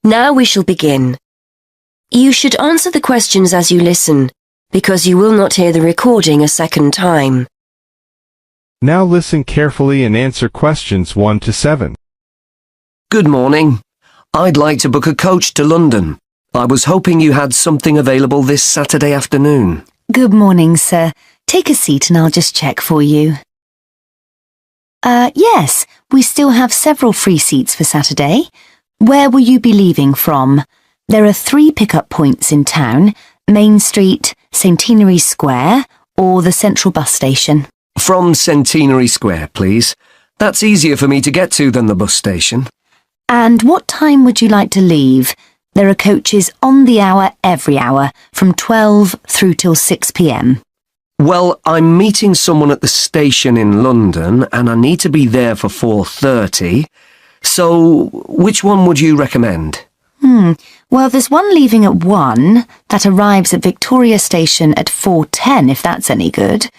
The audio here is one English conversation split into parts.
Now we shall begin. You should answer the questions as you listen, because you will not hear the recording a second time. Now listen carefully and answer questions 1 to 7. Good morning. I'd like to book a coach to London. I was hoping you had something available this Saturday afternoon. Good morning, sir. Take a seat and I'll just check for you. Yes, we still have several free seats for Saturday. Where will you be leaving from? There are 3 pickup points in town: Main Street, Centenary Square, or the Central Bus Station. From Centenary Square, please. That's easier for me to get to than the bus station. And what time would you like to leave? There are coaches on the hour every hour, from 12 through till 6 p.m. Well, I'm meeting someone at the station in London and I need to be there for 4:30. So, which one would you recommend? Well, there's one leaving at 1 that arrives at Victoria Station at 4:10, if that's any good.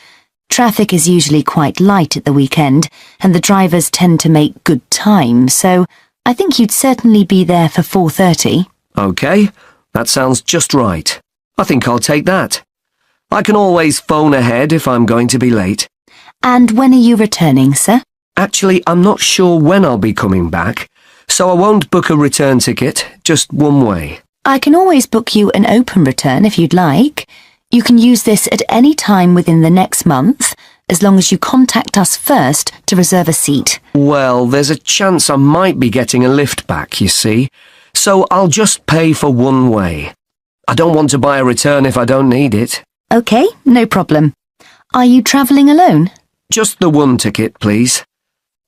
Traffic is usually quite light at the weekend and the drivers tend to make good time, so I think you'd certainly be there for 4:30. OK, that sounds just right. I think I'll take that. I can always phone ahead if I'm going to be late. And when are you returning, sir? Actually, I'm not sure when I'll be coming back, so I won't book a return ticket, just one way. I can always book you an open return if you'd like. You can use this at any time within the next month, as long as you contact us first to reserve a seat. Well, there's a chance I might be getting a lift back, you see, so I'll just pay for one way. I don't want to buy a return if I don't need it. OK, no problem. Are you travelling alone? Just the one ticket, please.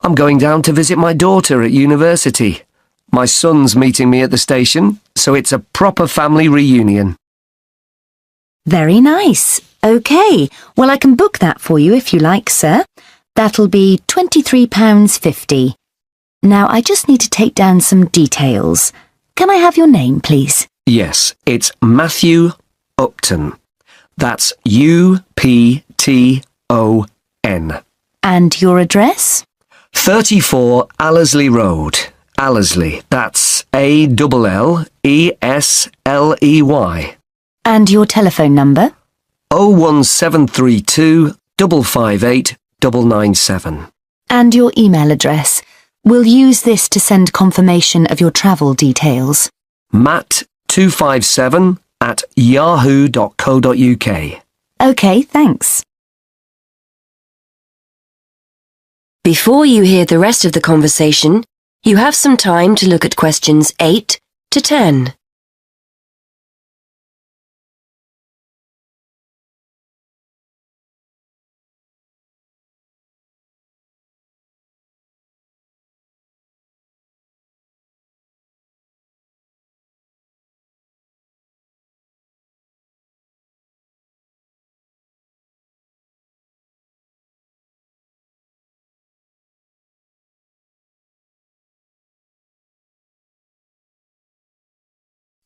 I'm going down to visit my daughter at university. My son's meeting me at the station, so it's a proper family reunion. Very nice. OK, well, I can book that for you if you like, sir. That'll be £23.50. Now, I just need to take down some details. Can I have your name, please? Yes, it's Matthew Upton. That's U-P-T-O-N. And your address? 34 Allesley Road. Allesley, that's A-L-L-E-S-L-E-Y. And your telephone number? 01732 558 997. And your email address? We'll use this to send confirmation of your travel details. matt257@yahoo.co.uk. OK, thanks. Before you hear the rest of the conversation, you have some time to look at questions 8 to 10.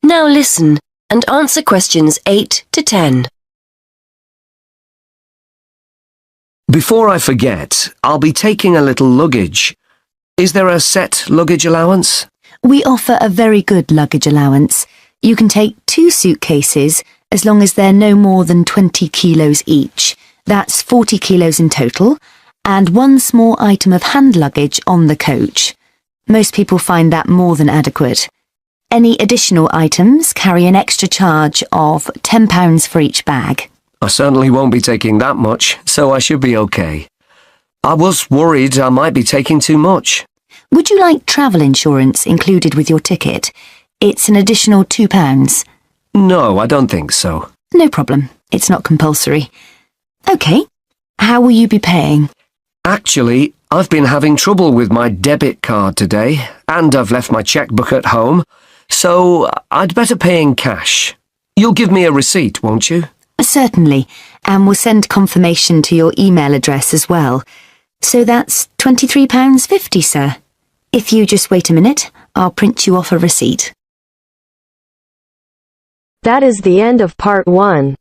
Now listen and answer questions 8 to 10. Before I forget, I'll be taking a little luggage. Is there a set luggage allowance? We offer a very good luggage allowance. You can take 2 suitcases as long as they're no more than 20 kilos each. That's 40 kilos in total, and 1 small item of hand luggage on the coach. Most people find that more than adequate. Any additional items carry an extra charge of £10 for each bag. I certainly won't be taking that much, so I should be okay. I was worried I might be taking too much. Would you like travel insurance included with your ticket? It's an additional £2. No, I don't think so. No problem. It's not compulsory. OK. How will you be paying? Actually, I've been having trouble with my debit card today, and I've left my checkbook at home, so I'd better pay in cash. You'll give me a receipt, won't you? Certainly, and we'll send confirmation to your email address as well. So that's £23.50, sir. If you just wait a minute, I'll print you off a receipt. That is the end of part 1.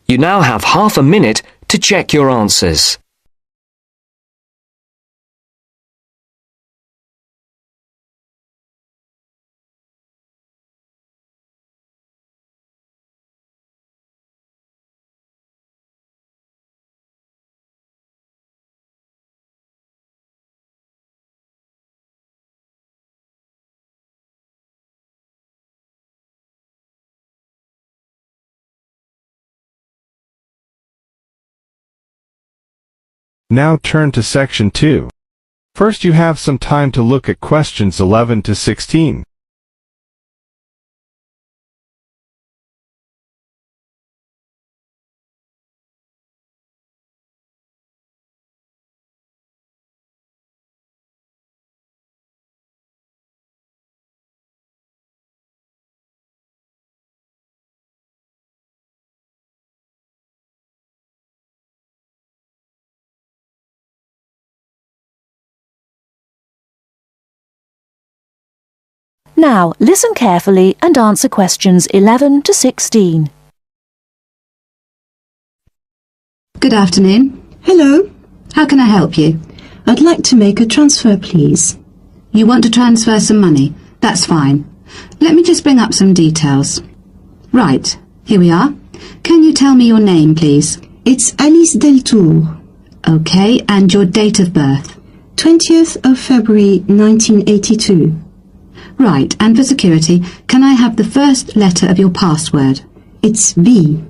You now have half a minute to check your answers. Now turn to section 2. First you have some time to look at questions 11 to 16. Now, listen carefully and answer questions 11 to 16. Good afternoon. Hello. How can I help you? I'd like to make a transfer, please. You want to transfer some money? That's fine. Let me just bring up some details. Right, here we are. Can you tell me your name, please? It's Alice Deltour. OK, and your date of birth? 20th of February 1982. Right, and for security, can I have the first letter of your password? It's B.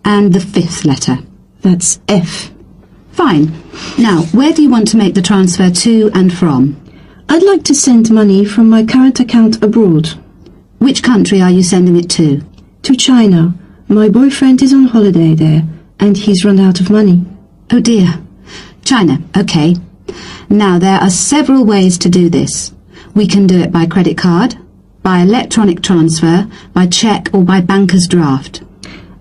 And the fifth letter? That's F. Fine. Now, where do you want to make the transfer to and from? I'd like to send money from my current account abroad. Which country are you sending it to? To China. My boyfriend is on holiday there, and he's run out of money. Oh dear. China, OK. Now, there are several ways to do this. We can do it by credit card, by electronic transfer, by cheque or by banker's draft.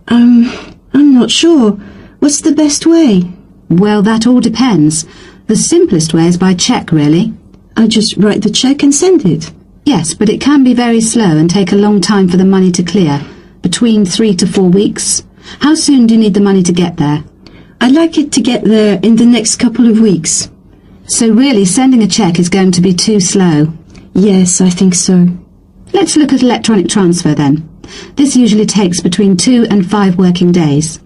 I'm not sure. What's the best way? Well, that all depends. The simplest way is by cheque, really. I just write the cheque and send it. Yes, but it can be very slow and take a long time for the money to clear. Between 3 to 4 weeks. How soon do you need the money to get there? I'd like it to get there in the next couple of weeks. So really, sending a cheque is going to be too slow. Yes, I think so. Let's look at electronic transfer then. This usually takes between 2 and 5 working days.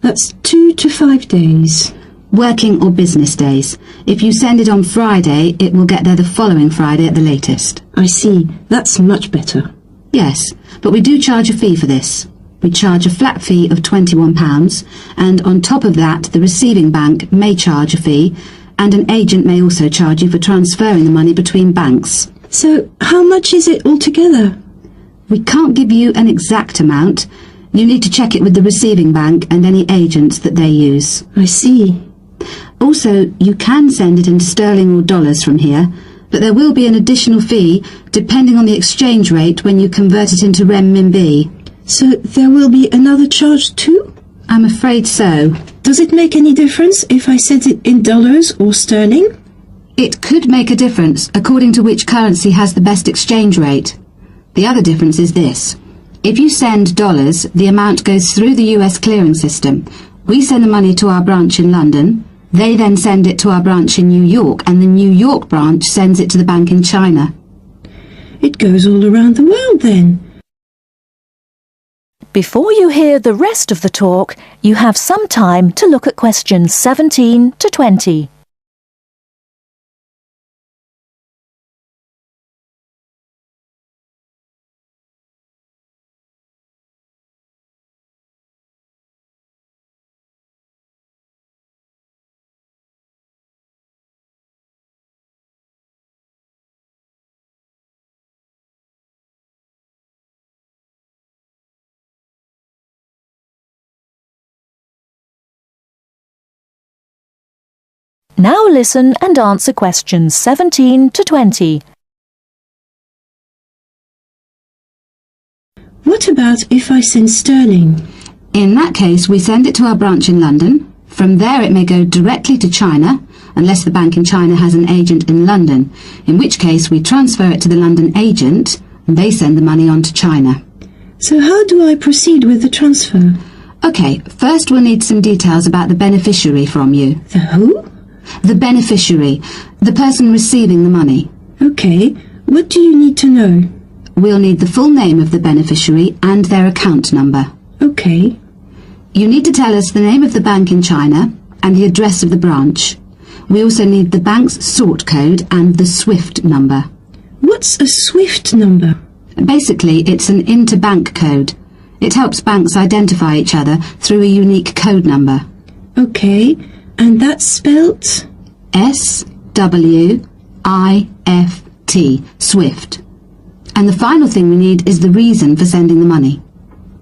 That's 2 to 5 days. Working or business days. If you send it on Friday, it will get there the following Friday at the latest. I see. That's much better. Yes, but we do charge a fee for this. We charge a flat fee of £21, and on top of that, the receiving bank may charge a fee, and an agent may also charge you for transferring the money between banks. So, how much is it altogether? We can't give you an exact amount. You need to check it with the receiving bank and any agents that they use. I see. Also, you can send it in sterling or dollars from here, but there will be an additional fee depending on the exchange rate when you convert it into renminbi. So, there will be another charge too? I'm afraid so. Does it make any difference if I send it in dollars or sterling? It could make a difference according to which currency has the best exchange rate. The other difference is this. If you send dollars, the amount goes through the US clearing system. We send the money to our branch in London. They then send it to our branch in New York, and the New York branch sends it to the bank in China. It goes all around the world then. Before you hear the rest of the talk, you have some time to look at questions 17 to 20. Now listen and answer questions 17 to 20. What about if I send sterling? In that case, we send it to our branch in London. From there it may go directly to China, unless the bank in China has an agent in London, in which case we transfer it to the London agent, and they send the money on to China. So how do I proceed with the transfer? OK, first we'll need some details about the beneficiary from you. The who? The beneficiary, the person receiving the money. OK, what do you need to know? We'll need the full name of the beneficiary and their account number. OK. You need to tell us the name of the bank in China and the address of the branch. We also need the bank's sort code and the SWIFT number. What's a SWIFT number? Basically, it's an interbank code. It helps banks identify each other through a unique code number. OK. And that's spelt? SWIFT, SWIFT. And the final thing we need is the reason for sending the money.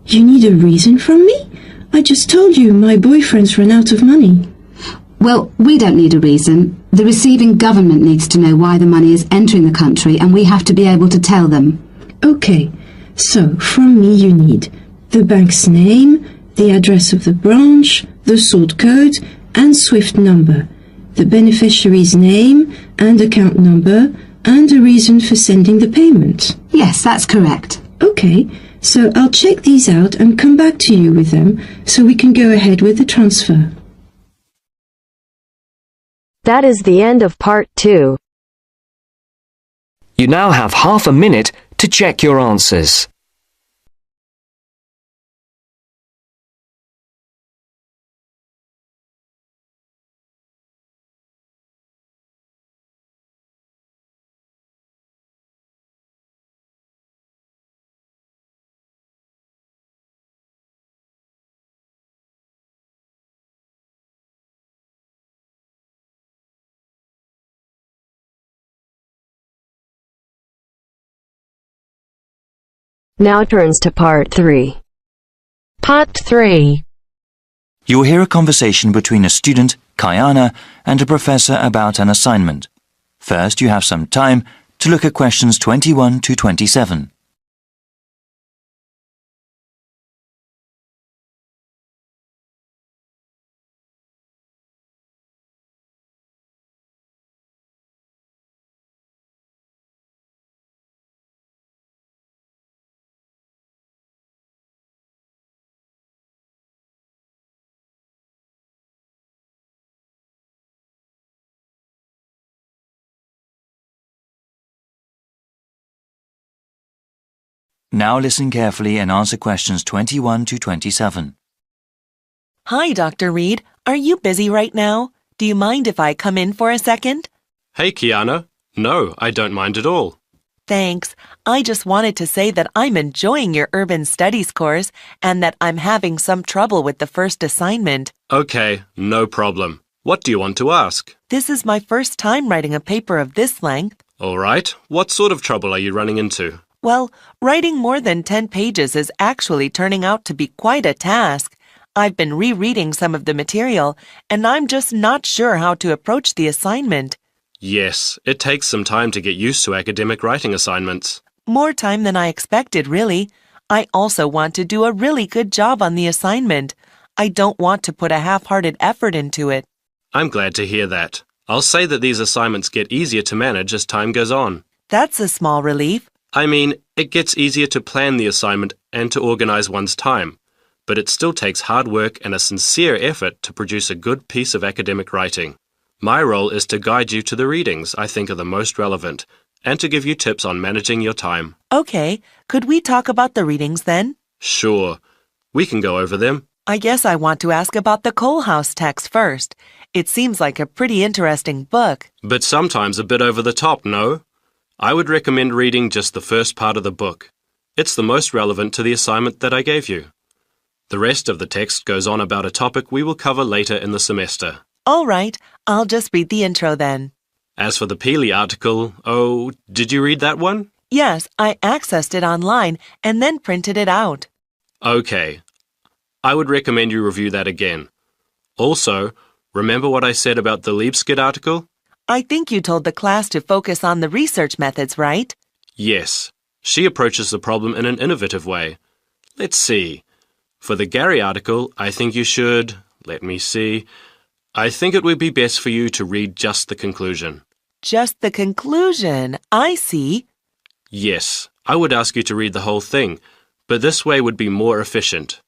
You need a reason from me? I just told you my boyfriend's run out of money. Well, we don't need a reason. The receiving government needs to know why the money is entering the country, and we have to be able to tell them. Okay, so from me you need the bank's name, the address of the branch, the sort code and SWIFT number, the beneficiary's name and account number, and a reason for sending the payment. Yes, that's correct. Okay, so I'll check these out and come back to you with them so we can go ahead with the transfer. That is the end of part 2. You now have half a minute to check your answers. Now turns to part 3. Part 3. You will hear a conversation between a student, Kayana, and a professor about an assignment. First, you have some time to look at questions 21 to 27. Now listen carefully and answer questions 21 to 27. Hi, Dr. Reed. Are you busy right now? Do you mind if I come in for a second? Hey, Kiana. No, I don't mind at all. Thanks. I just wanted to say that I'm enjoying your urban studies course and that I'm having some trouble with the first assignment. Okay, no problem. What do you want to ask? This is my first time writing a paper of this length. All right. What sort of trouble are you running into? Well, writing more than 10 pages is actually turning out to be quite a task. I've been rereading some of the material, and I'm just not sure how to approach the assignment. Yes, it takes some time to get used to academic writing assignments. More time than I expected, really. I also want to do a really good job on the assignment. I don't want to put a half-hearted effort into it. I'm glad to hear that. I'll say that these assignments get easier to manage as time goes on. That's a small relief. I mean, it gets easier to plan the assignment and to organize one's time, but it still takes hard work and a sincere effort to produce a good piece of academic writing. My role is to guide you to the readings I think are the most relevant and to give you tips on managing your time. Okay, could we talk about the readings then? Sure. We can go over them. I guess I want to ask about the Coal House text first. It seems like a pretty interesting book. But sometimes a bit over the top, no? I would recommend reading just the first part of the book. It's the most relevant to the assignment that I gave you. The rest of the text goes on about a topic we will cover later in the semester. All right, I'll just read the intro then. As for the Peely article, oh, did you read that one? Yes, I accessed it online and then printed it out. Okay. I would recommend you review that again. Also, remember what I said about the Liebskid article? I think you told the class to focus on the research methods, right? Yes. She approaches the problem in an innovative way. Let's see. For the Gary article, I think you should... Let me see. I think it would be best for you to read just the conclusion. Just the conclusion. I see. Yes, I would ask you to read the whole thing, but this way would be more efficient.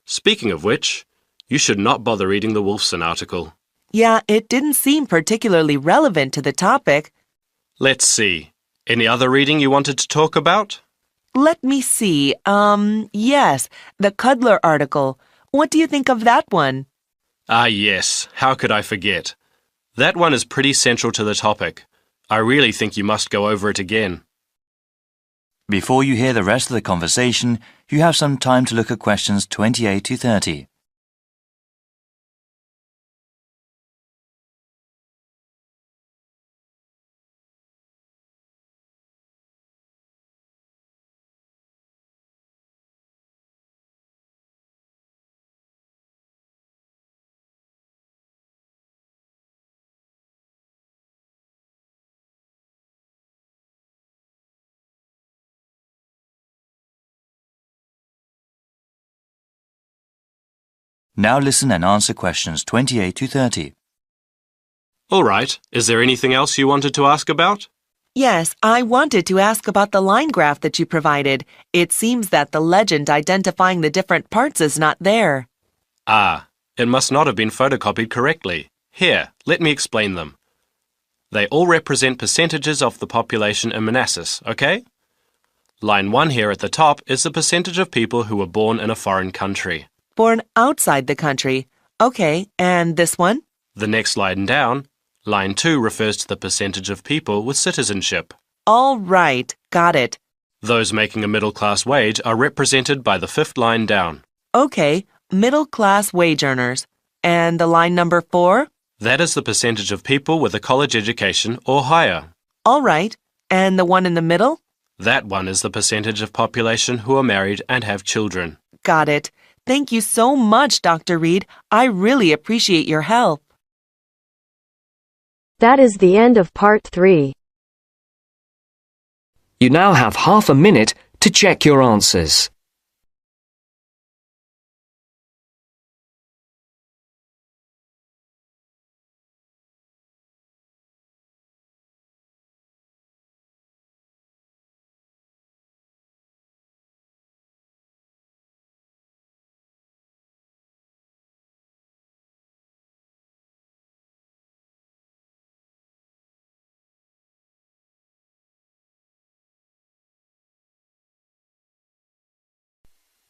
Speaking of which, you should not bother reading the Wolfson article. Yeah, it didn't seem particularly relevant to the topic. Let's see. Any other reading you wanted to talk about? Let me see. Yes, the Cudler article. What do you think of that one? Ah, yes. How could I forget? That one is pretty central to the topic. I really think you must go over it again. Before you hear the rest of the conversation, you have some time to look at questions 28 to 30. Now listen and answer questions 28 to 30. All right. Is there anything else you wanted to ask about? Yes, I wanted to ask about the line graph that you provided. It seems that the legend identifying the different parts is not there. Ah, it must not have been photocopied correctly. Here, let me explain them. They all represent percentages of the population in Manassas, okay? Line 1 here at the top is the percentage of people who were born in a foreign country. Born outside the country. Okay, and this one? The next line down, line 2 refers to the percentage of people with citizenship. All right, got it. Those making a middle-class wage are represented by the 5th line down. Okay, middle-class wage earners. And the line number 4? That is the percentage of people with a college education or higher. All right, and the one in the middle? That one is the percentage of population who are married and have children. Got it. Thank you so much, Dr. Reed. I really appreciate your help. That is the end of part 3. You now have half a minute to check your answers.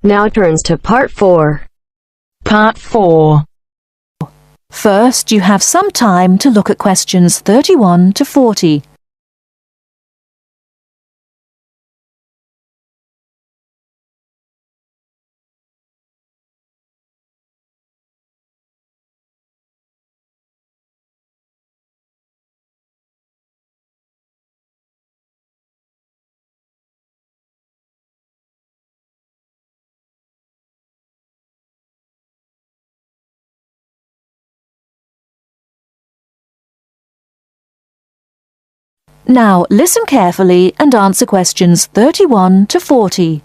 Now turns to part 4. Part 4. First, you have some time to look at questions 31 to 40. Now listen carefully and answer questions 31 to 40.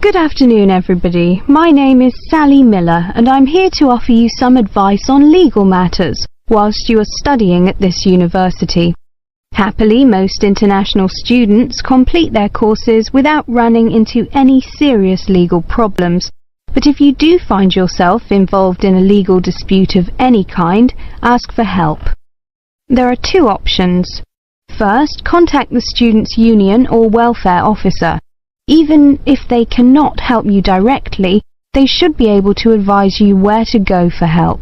Good afternoon, everybody. My name is Sally Miller, and I'm here to offer you some advice on legal matters whilst you are studying at this university. Happily, most international students complete their courses without running into any serious legal problems. But if you do find yourself involved in a legal dispute of any kind, ask for help. There are two options. First, contact the students' union or welfare officer. Even if they cannot help you directly, they should be able to advise you where to go for help.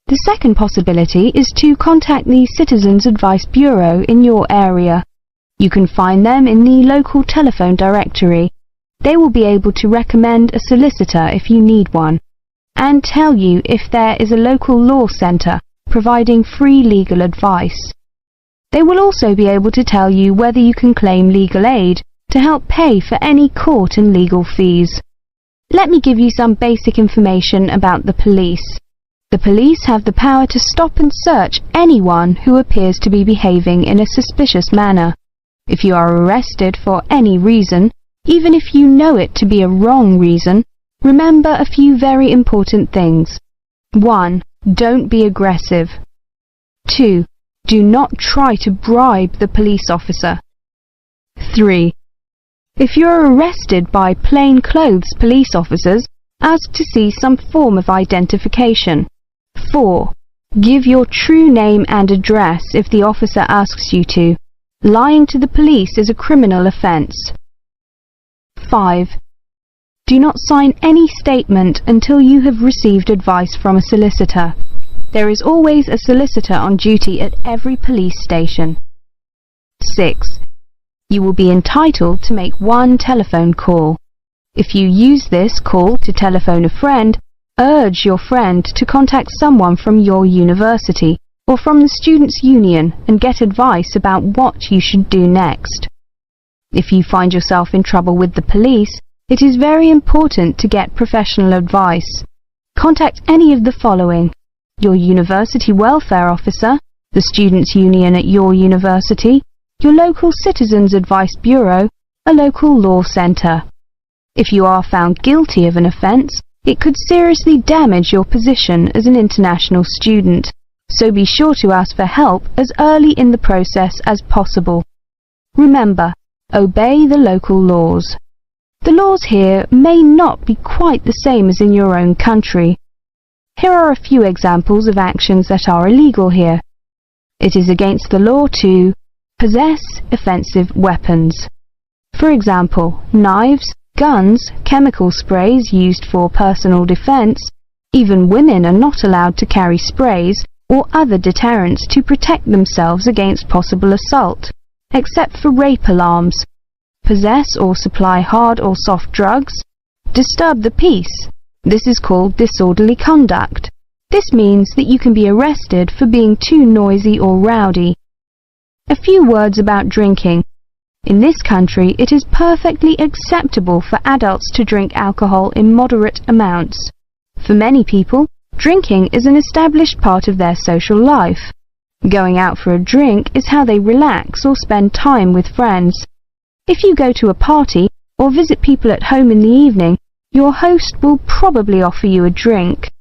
The second possibility is to contact the Citizens Advice Bureau in your area. You can find them in the local telephone directory. They will be able to recommend a solicitor if you need one, and tell you if there is a local law centre providing free legal advice. They will also be able to tell you whether you can claim legal aid to help pay for any court and legal fees. Let me give you some basic information about the police. The police have the power to stop and search anyone who appears to be behaving in a suspicious manner. If you are arrested for any reason, even if you know it to be a wrong reason, remember a few very important things. 1. Don't be aggressive. 2. Do not try to bribe the police officer. 3. If you are arrested by plainclothes police officers, ask to see some form of identification. 4. Give your true name and address if the officer asks you to. Lying to the police is a criminal offence. 5. Do not sign any statement until you have received advice from a solicitor. There is always a solicitor on duty at every police station. 6. You will be entitled to make one telephone call. If you use this call to telephone a friend, urge your friend to contact someone from your university or from the students' union and get advice about what you should do next. If you find yourself in trouble with the police, it is very important to get professional advice. Contact any of the following: your university welfare officer, the students' union at your university, your local Citizens Advice Bureau, a local law centre. If you are found guilty of an offence, it could seriously damage your position as an international student, so be sure to ask for help as early in the process as possible. Remember, obey the local laws. The laws here may not be quite the same as in your own country. Here are a few examples of actions that are illegal here. It is against the law to possess offensive weapons. For example, knives, guns, chemical sprays used for personal defense. Even women are not allowed to carry sprays or other deterrents to protect themselves against possible assault, except for rape alarms. Possess or supply hard or soft drugs. Disturb the peace. This is called disorderly conduct. This means that you can be arrested for being too noisy or rowdy. A few words about drinking. In this country, it is perfectly acceptable for adults to drink alcohol in moderate amounts. For many people, drinking is an established part of their social life. Going out for a drink is how they relax or spend time with friends. If you go to a party or visit people at home in the evening, your host will probably offer you a drink.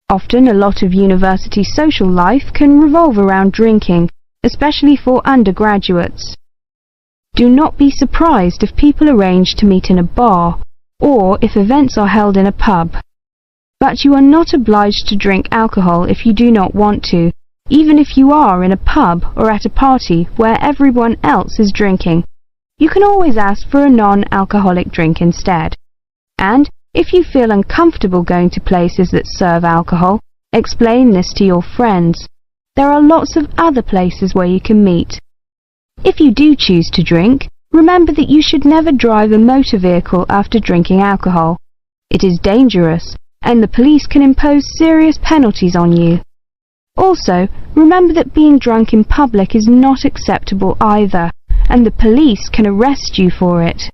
Often, a lot of university social life can revolve around drinking, especially for undergraduates. Do not be surprised if people arrange to meet in a bar, or if events are held in a pub. But you are not obliged to drink alcohol if you do not want to, even if you are in a pub or at a party where everyone else is drinking. You can always ask for a non-alcoholic drink instead. And if you feel uncomfortable going to places that serve alcohol, explain this to your friends. There are lots of other places where you can meet. If you do choose to drink, remember that you should never drive a motor vehicle after drinking alcohol. It is dangerous, and the police can impose serious penalties on you. Also, remember that being drunk in public is not acceptable either, and the police can arrest you for it.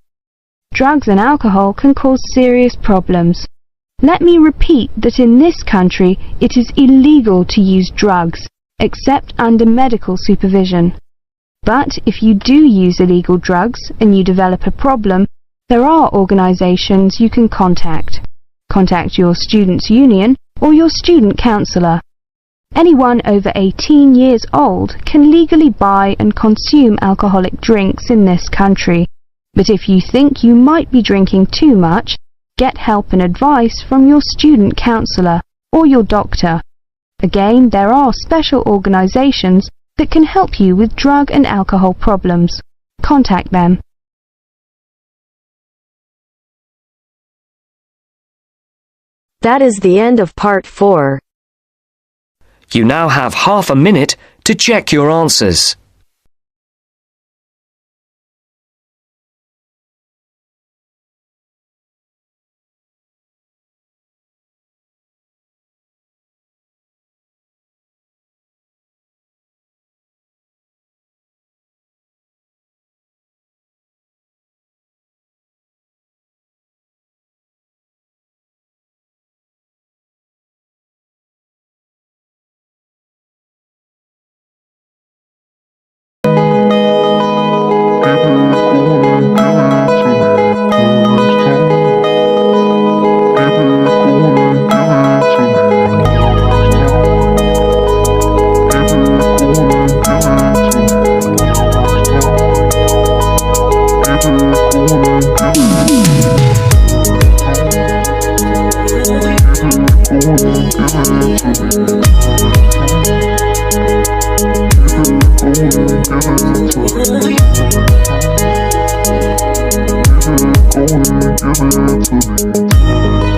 Drugs and alcohol can cause serious problems. Let me repeat that in this country it is illegal to use drugs, except under medical supervision. But if you do use illegal drugs and you develop a problem, there are organisations you can contact. Contact your student's union or your student counsellor. Anyone over 18 years old can legally buy and consume alcoholic drinks in this country. But if you think you might be drinking too much, get help and advice from your student counsellor or your doctor. Again, there are special organisations that can help you with drug and alcohol problems. Contact them. That is the end of part 4. You now have half a minute to check your answers. Give it to me.